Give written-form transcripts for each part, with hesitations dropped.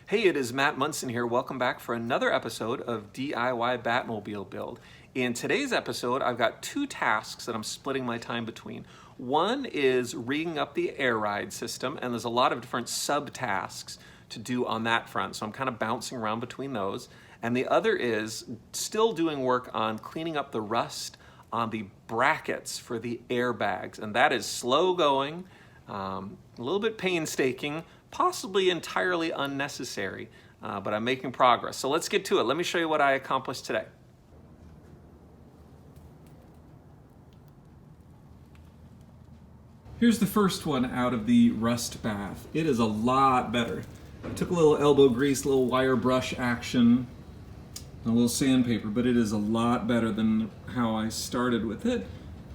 Hey, it is Matt Munson here. Welcome back for another episode of DIY Batmobile Build. In today's episode, I've got two tasks that I'm splitting my time between. One is rigging up the air ride system, and there's a lot of different subtasks to do on that front, so I'm kind of bouncing around between those. And the other is still doing work on cleaning up the rust on the brackets for the airbags, and that is slow going, a little bit painstaking, possibly entirely unnecessary, but I'm making progress. So let's get to it. Let me show you what I accomplished today. Here's the first one out of the rust bath. It is a lot better. I took a little elbow grease, a little wire brush action, and a little sandpaper, but it is a lot better than how I started with it.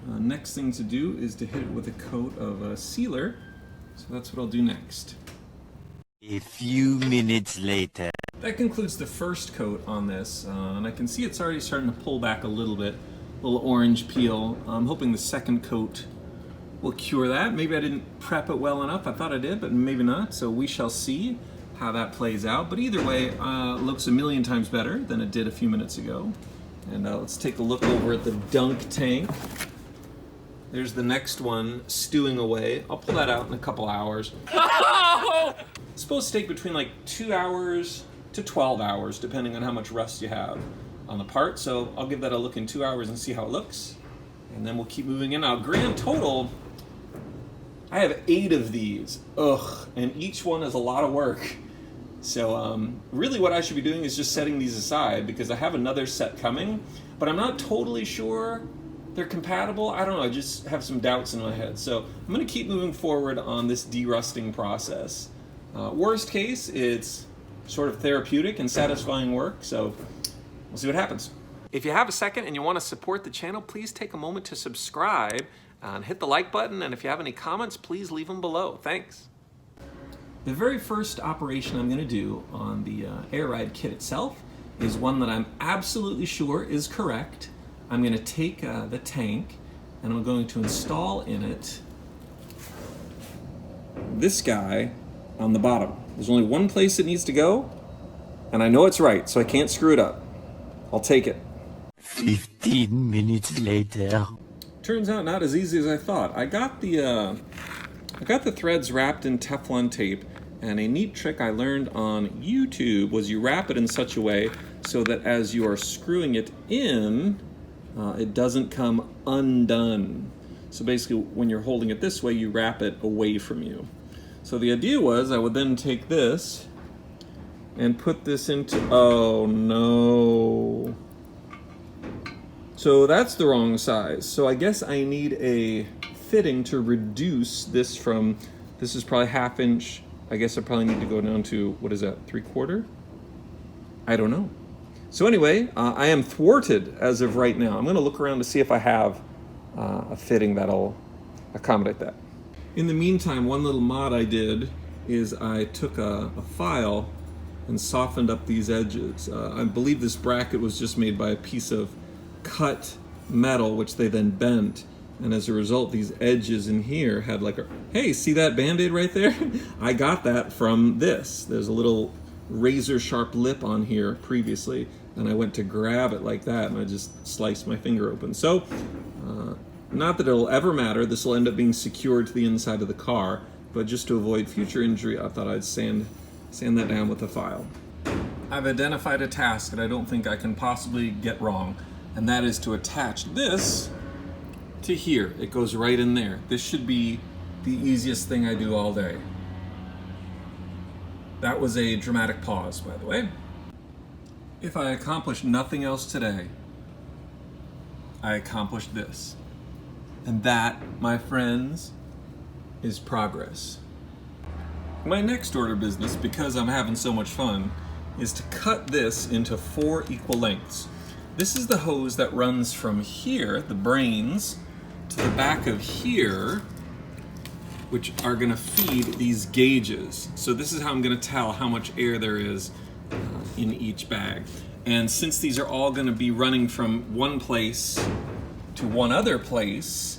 Next thing to do is to hit it with a coat of a sealer. So that's what I'll do next. A few minutes later. That concludes the first coat on this, and I can see it's already starting to pull back a little bit, a little orange peel. I'm hoping the second coat will cure that. Maybe I didn't prep it well enough. I thought I did, but maybe not, so we shall see how that plays out. But either way, it looks a million times better than it did a few minutes ago. And let's take a look over at the dunk tank. There's the next one stewing away. I'll pull that out in a couple hours. It's supposed to take between like 2 hours to 12 hours, depending on how much rust you have on the part. So I'll give that a look in 2 hours and see how it looks. And then we'll keep moving in. Now, grand total, I have 8 of these. Ugh, and each one is a lot of work. So really what I should be doing is just setting these aside because I have another set coming, but I'm not totally sure they're compatible. I don't know, I just have some doubts in my head. So I'm gonna keep moving forward on this derusting process. Worst case, it's sort of therapeutic and satisfying work, so we'll see what happens. If you have a second and you want to support the channel, please take a moment to subscribe and hit the like button, and if you have any comments, please leave them below. Thanks. The very first operation I'm going to do on the air ride kit itself is one that I'm absolutely sure is correct. I'm going to take the tank and I'm going to install in it this guy on the bottom. There's only one place it needs to go, and I know it's right, so I can't screw it up. I'll take it. 15 minutes later. Turns out not as easy as I thought. I got the threads wrapped in Teflon tape, and a neat trick I learned on YouTube was you wrap it in such a way so that as you are screwing it in, it doesn't come undone. So basically, when you're holding it this way, you wrap it away from you. So the idea was I would then take this and put this into, oh no. So that's the wrong size. So I guess I need a fitting to reduce this from, this is probably 1/2 inch. I guess I probably need to go down to, what is that, 3/4? I don't know. So anyway, I am thwarted as of right now. I'm gonna look around to see if I have a fitting that'll accommodate that. In the meantime, one little mod I did is I took a file and softened up these edges. I believe this bracket was just made by a piece of cut metal, which they then bent. And as a result, these edges in here had like a, hey, see that Band-Aid right there? I got that from this. There's a little razor sharp lip on here previously, and I went to grab it like that, and I just sliced my finger open. So, not that it'll ever matter, this will end up being secured to the inside of the car, but just to avoid future injury, I thought I'd sand that down with a file. I've identified a task that I don't think I can possibly get wrong, and that is to attach this to here. It goes right in there. This should be the easiest thing I do all day. That was a dramatic pause, by the way. If I accomplished nothing else today, I accomplished this. And that, my friends, is progress. My next order of business, because I'm having so much fun, is to cut this into 4 equal lengths. This is the hose that runs from here, the brains, to the back of here, which are gonna feed these gauges. So this is how I'm gonna tell how much air there is in each bag. And since these are all gonna be running from one place to one other place,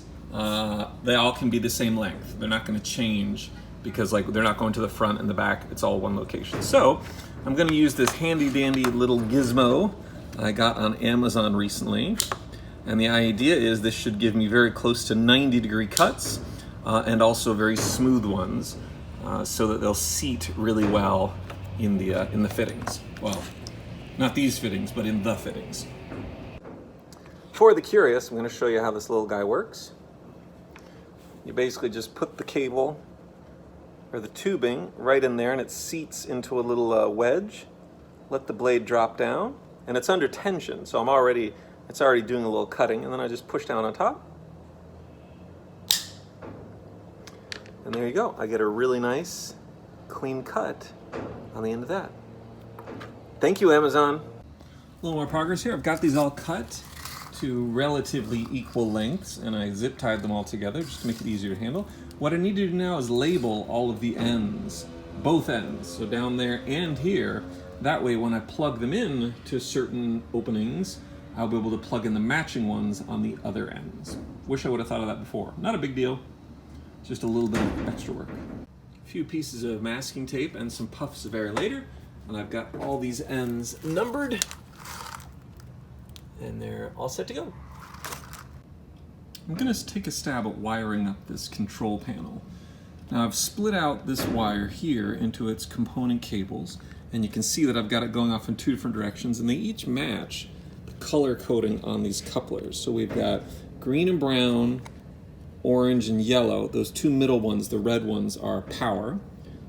they all can be the same length. They're not gonna change because like they're not going to the front and the back, it's all one location. So I'm gonna use this handy dandy little gizmo I got on Amazon recently. And the idea is this should give me very close to 90-degree cuts and also very smooth ones so that they'll seat really well in the fittings. Well, not these fittings, but in the fittings. For the curious, I'm going to show you how this little guy works. You basically just put the cable or the tubing right in there and it seats into a little wedge. Let the blade drop down and it's under tension, so it's already doing a little cutting, and then I just push down on top. And there you go. I get a really nice, clean cut on the end of that. Thank you, Amazon. A little more progress here. I've got these all cut to relatively equal lengths, and I zip tied them all together just to make it easier to handle. What I need to do now is label all of the ends, both ends, so down there and here. That way, when I plug them in to certain openings, I'll be able to plug in the matching ones on the other ends. Wish I would have thought of that before. Not a big deal, just a little bit of extra work. A few pieces of masking tape and some puffs of air later, and I've got all these ends numbered, and they're all set to go. I'm gonna take a stab at wiring up this control panel. Now I've split out this wire here into its component cables, and you can see that I've got it going off in two different directions, and they each match color coding on these couplers. So we've got green and brown, orange and yellow. Those two middle ones, the red ones, are power.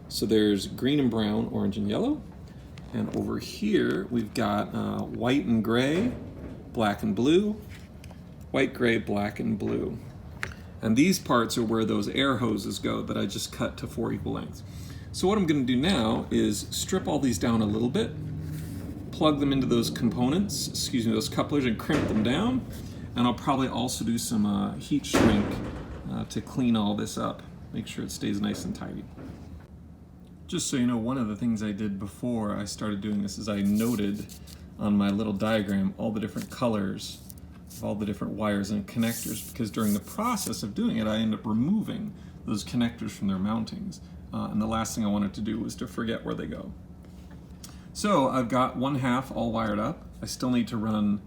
So there's green and brown, orange and yellow. And over here we've got white and gray, black and blue, white, gray, black and blue. And these parts are where those air hoses go that I just cut to 4 equal lengths. So what I'm going to do now is strip all these down a little bit, plug them into those components, those couplers, and crimp them down. And I'll probably also do some heat shrink to clean all this up, make sure it stays nice and tidy. Just so you know, one of the things I did before I started doing this is I noted on my little diagram all the different colors of all the different wires and connectors, because during the process of doing it, I ended up removing those connectors from their mountings. And the last thing I wanted to do was to forget where they go. So I've got 1/2 all wired up. I still need to run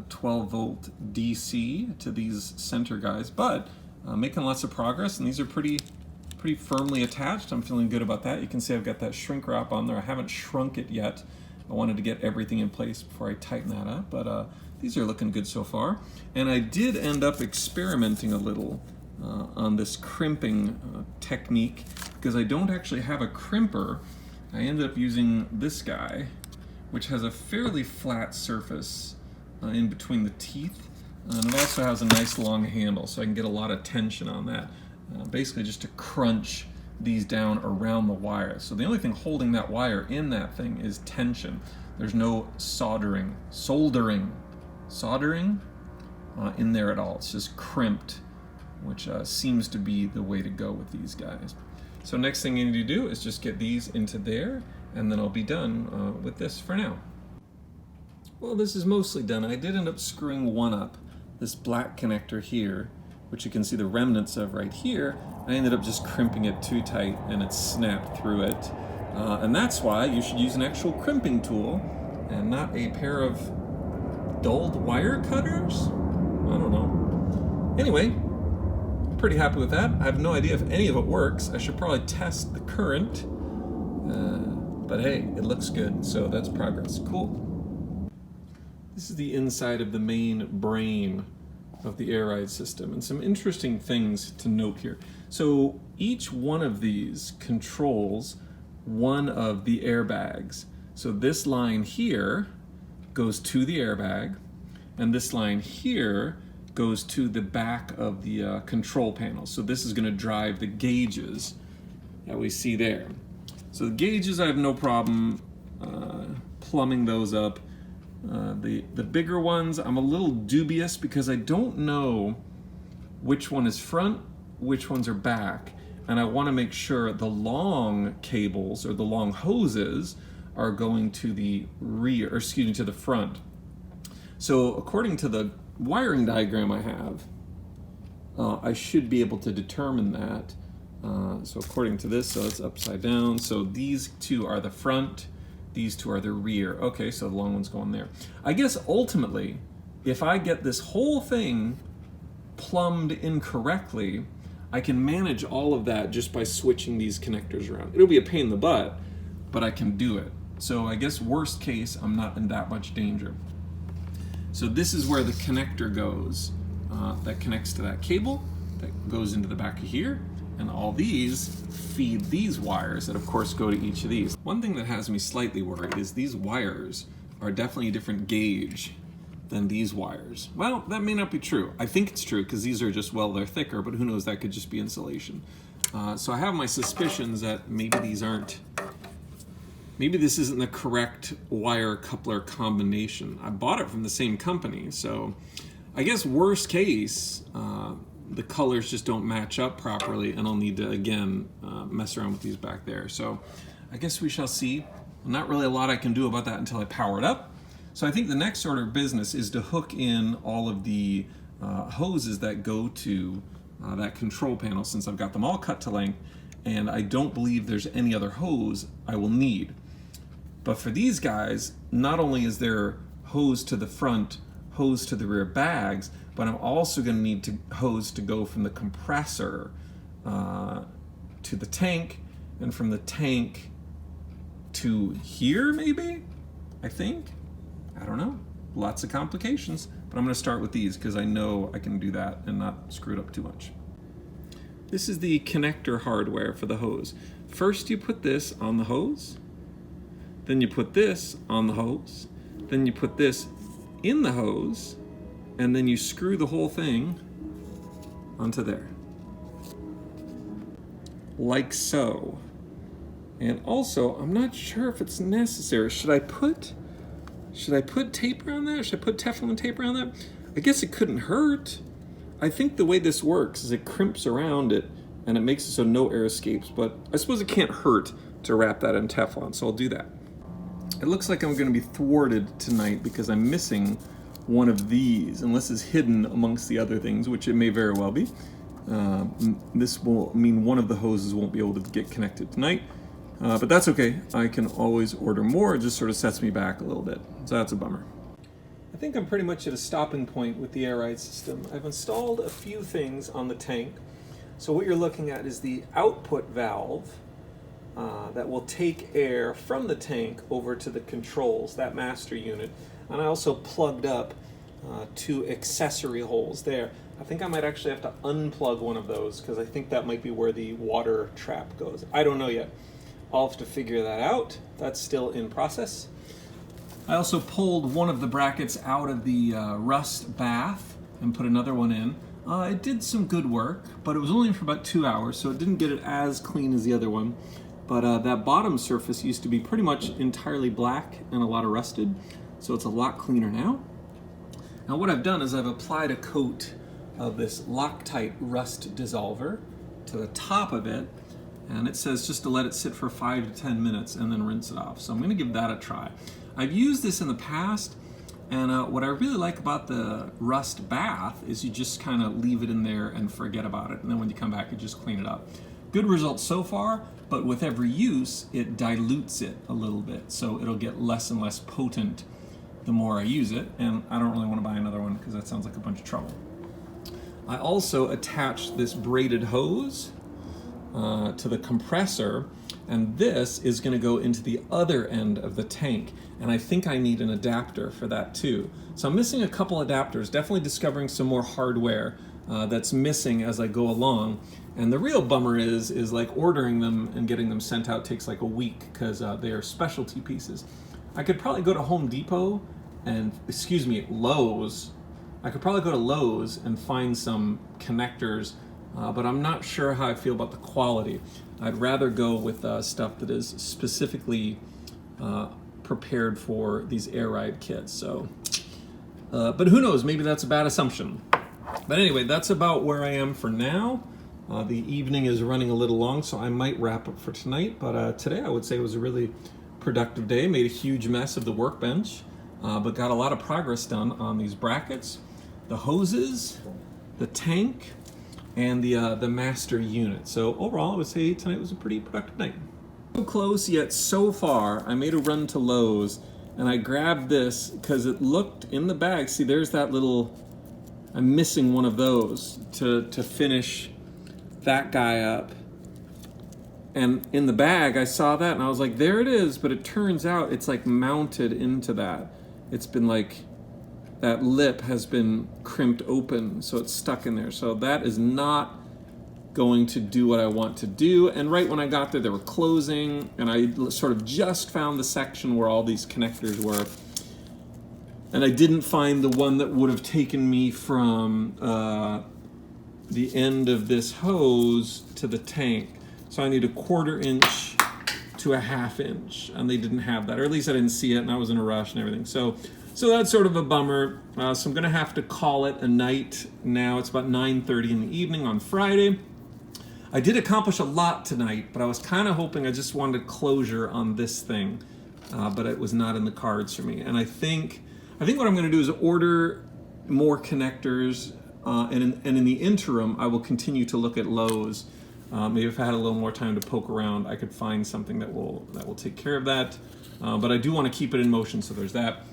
12 volt DC to these center guys, but making lots of progress, and these are pretty firmly attached. I'm feeling good about that. You can see I've got that shrink wrap on there. I haven't shrunk it yet. I wanted to get everything in place before I tighten that up, but these are looking good so far. And I did end up experimenting a little on this crimping technique, because I don't actually have a crimper. I ended up using this guy, which has a fairly flat surface in between the teeth, and it also has a nice long handle, so I can get a lot of tension on that, basically just to crunch these down around the wire. So the only thing holding that wire in that thing is tension. There's no soldering in there at all. It's just crimped, which seems to be the way to go with these guys. So next thing you need to do is just get these into there, and then I'll be done with this for now. Well, this is mostly done. I did end up screwing one up, this black connector here, which you can see the remnants of right here. I ended up just crimping it too tight, and it snapped through it. And that's why you should use an actual crimping tool and not a pair of dulled wire cutters? I don't know. Anyway, pretty happy with that. I have no idea if any of it works. I should probably test the current, but hey, it looks good, so that's progress. Cool. This is the inside of the main brain of the air ride system, and some interesting things to note here. So each one of these controls one of the airbags. So this line here goes to the airbag, and this line here goes to the back of the control panel. So this is going to drive the gauges that we see there. So the gauges, I have no problem plumbing those up. The bigger ones, I'm a little dubious because I don't know which one is front, which ones are back, and I want to make sure the long cables or the long hoses are going to the rear, or excuse me, to the front. So according to the wiring diagram I have, I should be able to determine that So according to this, so it's upside down. So these two are the front, these two are the rear. Okay, so the long one's going there. I guess ultimately, if I get this whole thing plumbed incorrectly, I can manage all of that just by switching these connectors around. It'll be a pain in the butt, but I can do it. So I guess worst case, I'm not in that much danger. So this is where the connector goes that connects to that cable, that goes into the back of here, and all these feed these wires that of course go to each of these. One thing that has me slightly worried is these wires are definitely a different gauge than these wires. Well, that may not be true. I think it's true because these are just, well, they're thicker, but who knows, that could just be insulation. So I have my suspicions that maybe these aren't, maybe this isn't the correct wire coupler combination. I bought it from the same company, so I guess worst case, the colors just don't match up properly and I'll need to, again, mess around with these back there. So I guess we shall see. Not really a lot I can do about that until I power it up. So I think the next order of business is to hook in all of the hoses that go to that control panel, since I've got them all cut to length, and I don't believe there's any other hose I will need. But for these guys, not only is there hose to the front, hose to the rear bags, but I'm also going to need to hose to go from the compressor to the tank, and from the tank to here, maybe? I think? I don't know. Lots of complications, but I'm going to start with these because I know I can do that and not screw it up too much. This is the connector hardware for the hose. First you put this on the hose, then you put this on the hose, then you put this in the hose, and then you screw the whole thing onto there. Like so. And also, I'm not sure if it's necessary. Should I put tape around that? Should I put Teflon tape around that? I guess it couldn't hurt. I think the way this works is it crimps around it and it makes it so no air escapes, but I suppose it can't hurt to wrap that in Teflon, so I'll do that. It looks like I'm going to be thwarted tonight because I'm missing one of these, unless it's hidden amongst the other things, which it may very well be. This will mean one of the hoses won't be able to get connected tonight, but that's okay. I can always order more. It just sort of sets me back a little bit, so that's a bummer. I think I'm pretty much at a stopping point with the air ride system. I've installed a few things on the tank. So what you're looking at is the output valve that will take air from the tank over to the controls, that master unit. And I also plugged up 2 accessory holes there. I think I might actually have to unplug one of those because I think that might be where the water trap goes. I don't know yet. I'll have to figure that out. That's still in process. I also pulled one of the brackets out of the rust bath and put another one in. It did some good work, but it was only for about 2 hours, so it didn't get it as clean as the other one. But that bottom surface used to be pretty much entirely black and a lot of rusted, so it's a lot cleaner now. Now what I've done is I've applied a coat of this Loctite rust dissolver to the top of it, and it says just to let it sit for 5 to 10 minutes and then rinse it off. So I'm going to give that a try. I've used this in the past, and what I really like about the rust bath is you just kind of leave it in there and forget about it, and then when you come back you just clean it up. Good results so far, but with every use it dilutes it a little bit, so it'll get less and less potent the more I use it, and I don't really want to buy another one because that sounds like a bunch of trouble. I also attached this braided hose to the compressor, and this is going to go into the other end of the tank, and I think I need an adapter for that too. So I'm missing a couple adapters, definitely discovering some more hardware that's missing as I go along. And the real bummer is like ordering them and getting them sent out takes like a week because they are specialty pieces. I could probably go to Home Depot and, Lowe's. I could probably go to Lowe's and find some connectors, but I'm not sure how I feel about the quality. I'd rather go with stuff that is specifically prepared for these air ride kits. So, but who knows, maybe that's a bad assumption. But anyway, that's about where I am for now. The evening is running a little long, so I might wrap up for tonight. But today I would say it was a really productive day. Made a huge mess of the workbench, but got a lot of progress done on these brackets, the hoses, the tank, and the master unit. So overall, I would say tonight was a pretty productive night. So close yet so far. I made a run to Lowe's and I grabbed this because it looked in the bag. See, there's that little, I'm missing one of those to finish that guy up. And in the bag, I saw that and I was like, there it is. But it turns out it's like mounted into that. It's been like, that lip has been crimped open, so it's stuck in there. So that is not going to do what I want to do. And right when I got there, they were closing, and I sort of just found the section where all these connectors were. And I didn't find the one that would have taken me from the end of this hose to the tank. So I need a 1/4 inch to a 1/2 inch, and they didn't have that, or at least I didn't see it, and I was in a rush and everything. So that's sort of a bummer. So I'm gonna have to call it a night now. It's about 9:30 in the evening on Friday. I did accomplish a lot tonight, but I was kind of hoping I just wanted closure on this thing, but it was not in the cards for me. And I think what I'm gonna do is order more connectors, and in the interim, I will continue to look at Lowe's. Maybe if I had a little more time to poke around, I could find something that will take care of that. But I do want to keep it in motion, so there's that.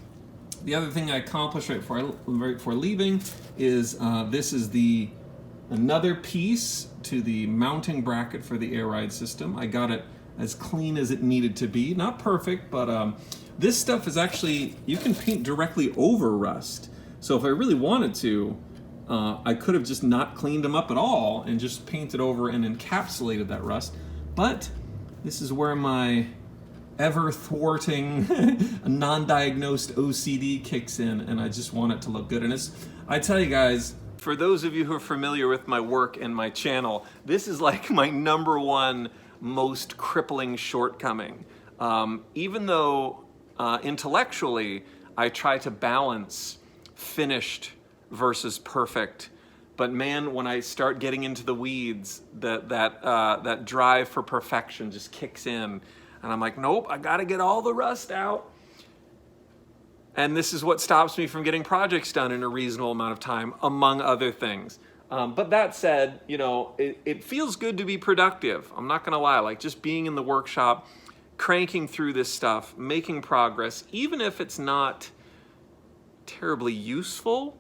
The other thing I accomplished right before leaving is this is another piece to the mounting bracket for the air ride system. I got it as clean as it needed to be. Not perfect, but this stuff is actually, you can paint directly over rust. So if I really wanted to, I could have just not cleaned them up at all and just painted over and encapsulated that rust. But this is where my ever thwarting non-diagnosed OCD kicks in, and I just want it to look good. And I tell you guys, for those of you who are familiar with my work and my channel, this is like my #1 most crippling shortcoming. Even though intellectually I try to balance finished versus perfect, but man, when I start getting into the weeds, that drive for perfection just kicks in. And I'm like, nope, I gotta get all the rust out. And this is what stops me from getting projects done in a reasonable amount of time, among other things. But that said, you know, it feels good to be productive. I'm not gonna lie, like just being in the workshop, cranking through this stuff, making progress, even if it's not terribly useful,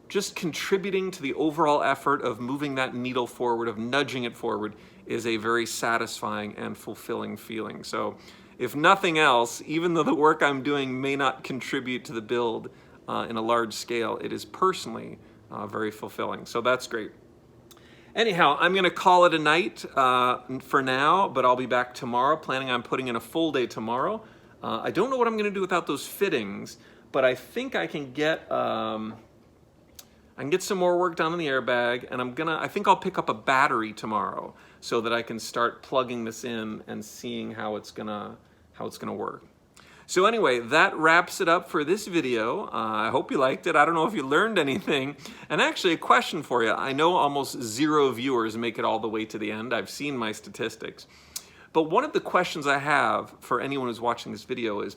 just contributing to the overall effort of moving that needle forward, of nudging it forward, is a very satisfying and fulfilling feeling. So if nothing else, even though the work I'm doing may not contribute to the build in a large scale, it is personally very fulfilling. So that's great. Anyhow, I'm gonna call it a night for now, but I'll be back tomorrow, planning on putting in a full day tomorrow. I don't know what I'm gonna do without those fittings, but I think I can get some more work done on the airbag, and I think I'll pick up a battery tomorrow so that I can start plugging this in and seeing how it's gonna work. So anyway, that wraps it up for this video. I hope you liked it. I don't know if you learned anything. And actually, a question for you. I know almost 0 viewers make it all the way to the end. I've seen my statistics. But one of the questions I have for anyone who's watching this video is,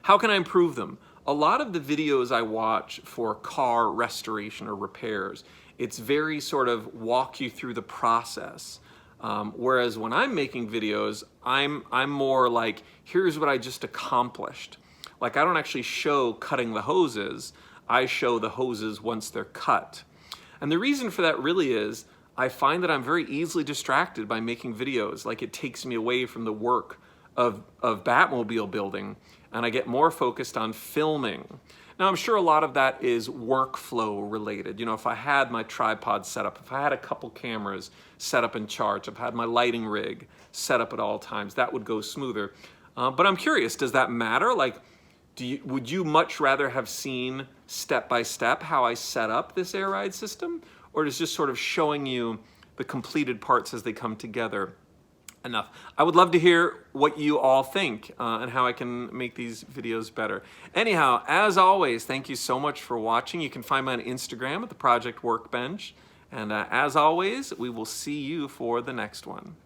how can I improve them? A lot of the videos I watch for car restoration or repairs, it's very sort of walk you through the process. Whereas when I'm making videos, I'm more like, here's what I just accomplished. Like, I don't actually show cutting the hoses, I show the hoses once they're cut. And the reason for that really is, I find that I'm very easily distracted by making videos. Like, it takes me away from the work of Batmobile building, and I get more focused on filming. Now, I'm sure a lot of that is workflow related. You know, if I had my tripod set up, if I had a couple cameras set up and charged, if I had my lighting rig set up at all times, that would go smoother. But I'm curious, does that matter? Like, would you much rather have seen step by step how I set up this air ride system? Or is just sort of showing you the completed parts as they come together enough? I would love to hear what you all think and how I can make these videos better. Anyhow, as always, thank you so much for watching. You can find me on Instagram at The Project Workbench. And as always, we will see you for the next one.